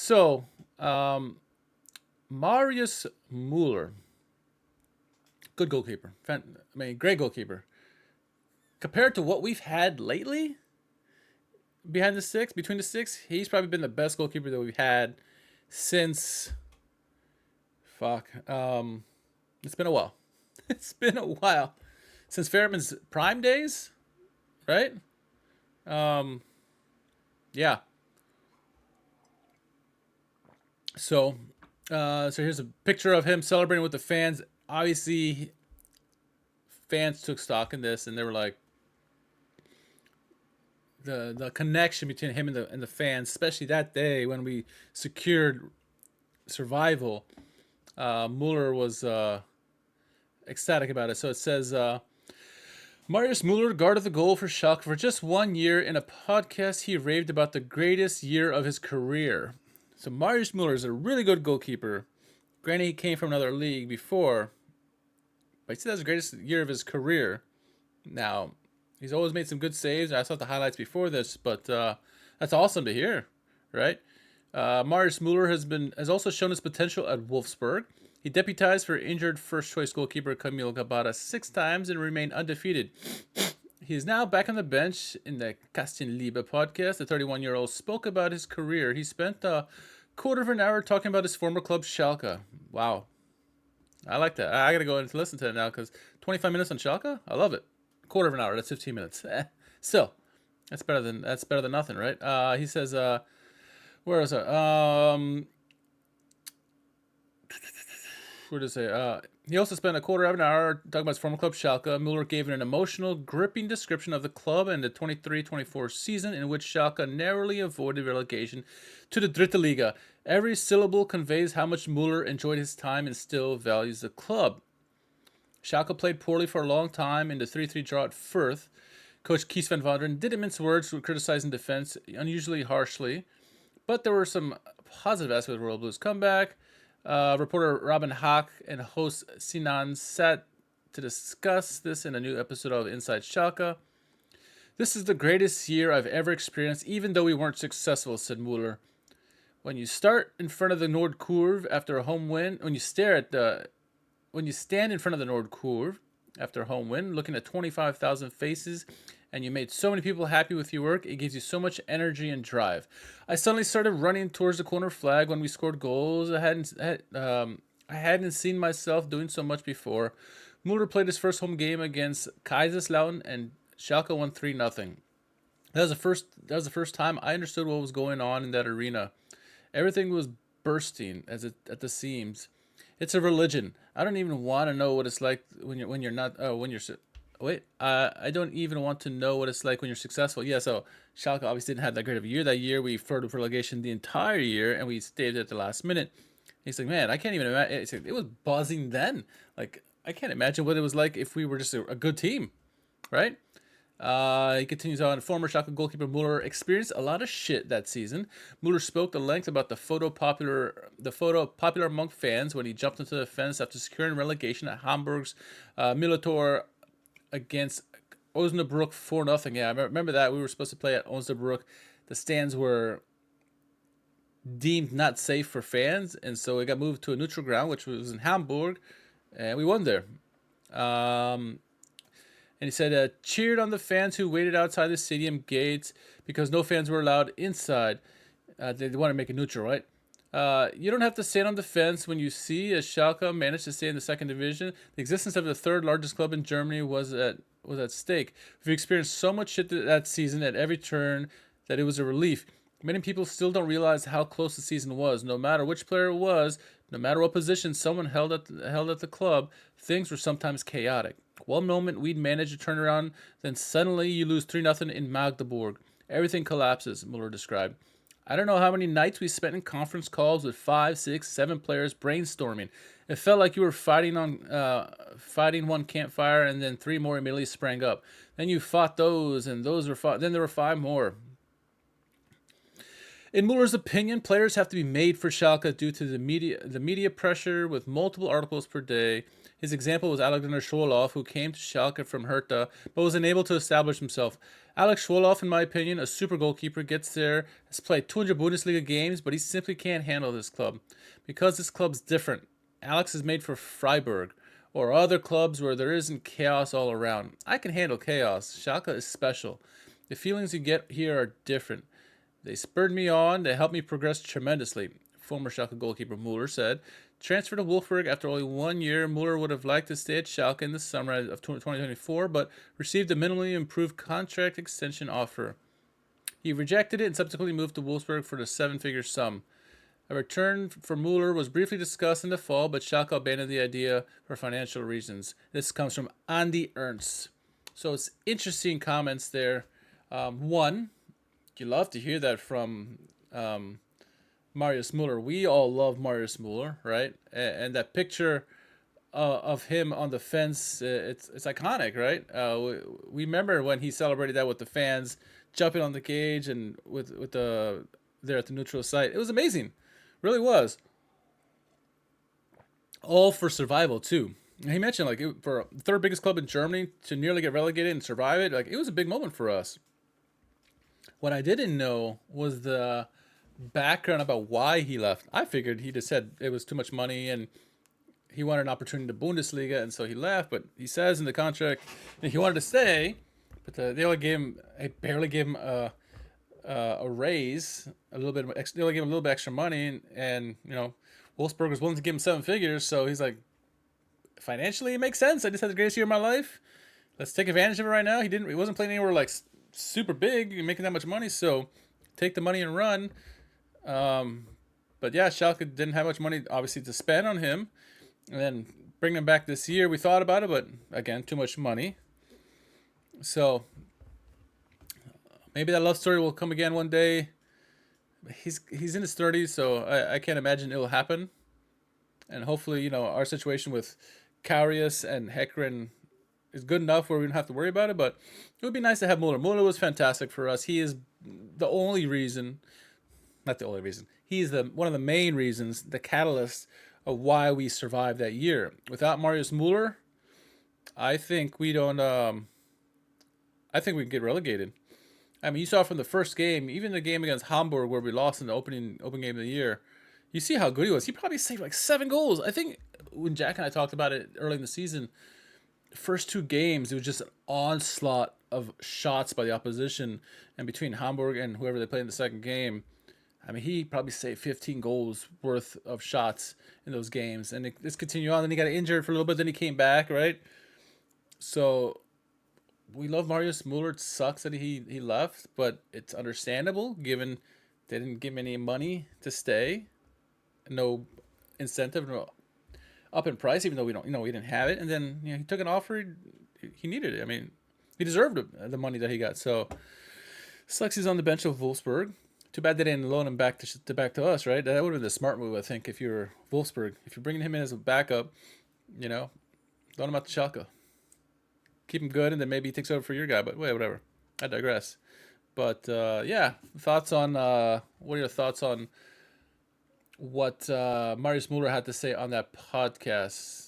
So, Marius Muller, good goalkeeper. Great goalkeeper. Compared to what we've had lately, between the six, he's probably been the best goalkeeper that we've had since. Fuck. It's been a while. It's been a while since Fairman's prime days, right? Um, yeah. So, so here's a picture of him celebrating with the fans. Obviously, fans took stock in this, and they were like, the connection between him and the fans, especially that day when we secured survival. Muller was ecstatic about it. So it says, Marius Muller guarded the goal for Schalke for just 1 year. In a podcast, he raved about the greatest year of his career. So Marius Muller is a really good goalkeeper. Granted, he came from another league before, but he said that's the greatest year of his career. Now, he's always made some good saves. I saw the highlights before this, but that's awesome to hear, right? Marius Muller has also shown his potential at Wolfsburg. He deputized for injured first-choice goalkeeper Camille Gabata 6 times and remained undefeated. He is now back on the bench. In the Castin Liebe podcast, the 31-year-old spoke about his career. He spent a quarter of an hour talking about his former club, Schalke. Wow. I like that. I got to go and listen to it now because 25 minutes on Schalke? I love it. Quarter of an hour, that's 15 minutes. So, that's better than nothing, right? He says, where is it? What did it say? He also spent a quarter of an hour talking about his former club, Schalke. Muller gave an emotional, gripping description of the club and the 23-24 season in which Schalke narrowly avoided relegation to the Dritte Liga. Every syllable conveys how much Muller enjoyed his time and still values the club. Schalke played poorly for a long time in the 3-3 draw at Fürth. Coach Kees van Wanderen didn't mince words criticizing defense unusually harshly, but there were some positive aspects of the Royal Blues comeback. Reporter Robin Hack and host Sinan sat to discuss this in a new episode of Inside Schalke. This is the greatest year I've ever experienced, even though we weren't successful, said Muller. When you start in front of the Noordkurve after a home win, when you stand in front of the Noordkurve after a home win, looking at 25,000 faces, and you made so many people happy with your work, it gives you so much energy and drive. I suddenly started running towards the corner flag when we scored goals. I hadn't seen myself doing so much before. Muller played his first home game against Kaiserslautern, and Schalke won 3-0. That was the first time I understood what was going on in that arena. Everything was bursting at the seams. It's a religion. I don't even want to know what it's like I don't even want to know what it's like when you're successful. Yeah, so Schalke obviously didn't have that great of a year that year. We flirted with relegation the entire year, and we stayed at the last minute. He's like, man, I can't even imagine. It was buzzing then. Like, I can't imagine what it was like if we were just a good team, right? He continues on. Former Schalke goalkeeper Muller experienced a lot of shit that season. Muller spoke at length about the photo popular among fans when he jumped into the fence after securing relegation at Hamburg's Militaur against Osnabrück 4-0. Yeah, I remember that. We were supposed to play at Osnabrück. The stands were deemed not safe for fans, and so it got moved to a neutral ground, which was in Hamburg, and we won there. And he said, cheered on the fans who waited outside the stadium gates because no fans were allowed inside. They want to make it neutral, right? You don't have to stand on the fence when you see a Schalke managed to stay in the second division. The existence of the third largest club in Germany was at stake. We've experienced so much shit that season at every turn that it was a relief. Many people still don't realize how close the season was. No matter which player it was, no matter what position someone held at the club, things were sometimes chaotic. One moment we'd manage to turn around, then suddenly you lose 3-0 in Magdeburg. Everything collapses, Muller described. I don't know how many nights we spent in conference calls with 5, 6, 7 players brainstorming. It felt like you were fighting one campfire, and then 3 more immediately sprang up. Then you fought those, and those were fought. Then there were 5 more. In Muller's opinion, players have to be made for Schalke due to the media pressure with multiple articles per day. His example was Alexander Schwolow, who came to Schalke from Hertha, but was unable to establish himself. Alex Schwolow, in my opinion, a super goalkeeper, gets there, has played 200 Bundesliga games, but he simply can't handle this club. Because this club's different. Alex is made for Freiburg, or other clubs where there isn't chaos all around. I can handle chaos. Schalke is special. The feelings you get here are different. They spurred me on. They helped me progress tremendously. Former Schalke goalkeeper Muller said. Transferred to Wolfsburg after only 1 year, Muller would have liked to stay at Schalke in the summer of 2024, but received a minimally improved contract extension offer. He rejected it and subsequently moved to Wolfsburg for the 7-figure sum. A return for Muller was briefly discussed in the fall, but Schalke abandoned the idea for financial reasons. This comes from Andy Ernst. So it's interesting comments there. One, you love to hear that from Marius Muller. We all love Marius Muller, right? And that picture of him on the fence, it's iconic, right? We remember when he celebrated that with the fans jumping on the cage and with the there at the neutral site. It was amazing, really was. All for survival too. And he mentioned like for the third biggest club in Germany to nearly get relegated and survive it. Like it was a big moment for us. What I didn't know was the background about why he left. I figured he just said it was too much money and he wanted an opportunity in the Bundesliga, and so he left. But he says in the contract that he wanted to stay, but they only gave him, they barely gave him a raise, a little bit. They only gave him a little bit extra money, and you know, Wolfsburg was willing to give him 7 figures. So he's like, financially, it makes sense. I just had the greatest year of my life. Let's take advantage of it right now. He wasn't playing anywhere like super big and making that much money, so take the money and run. But yeah, Schalke didn't have much money obviously to spend on him, and then bring him back this year. We thought about it, but again, too much money. So maybe that love story will come again one day. He's in his 30s, so I can't imagine it will happen. And hopefully, you know, our situation with Karius and Hekren is good enough where we don't have to worry about it, but it would be nice to have Muller. Muller was fantastic for us. He is the only reason, not the only reason, he's one of the main reasons, the catalyst of why we survived that year. Without Marius Muller, I think we don't, I think we can get relegated. I mean, you saw from the first game, even the game against Hamburg where we lost in the open game of the year, you see how good he was. He probably saved like 7 goals. I think when Jack and I talked about it early in the season, first 2 games, it was just an onslaught of shots by the opposition. And between Hamburg and whoever they played in the second game, I mean, he probably saved 15 goals worth of shots in those games. And it's continued on. Then he got injured for a little bit. Then he came back, right? So we love Marius Muller. It sucks that he left, but it's understandable given they didn't give him any money to stay. No incentive, no up in price, even though we didn't have it. And then he took an offer. He needed it. I mean, he deserved the money that he got. So sucks he's on the bench of Wolfsburg. Too bad they didn't loan him back to us, right? That would have been the smart move, I think, if you're Wolfsburg. If you're bringing him in as a backup, loan him out to Schalke. Keep him good, and then maybe he takes over for your guy. But whatever. I digress. But yeah, thoughts on what are your thoughts on what Marius Muller had to say on that podcast?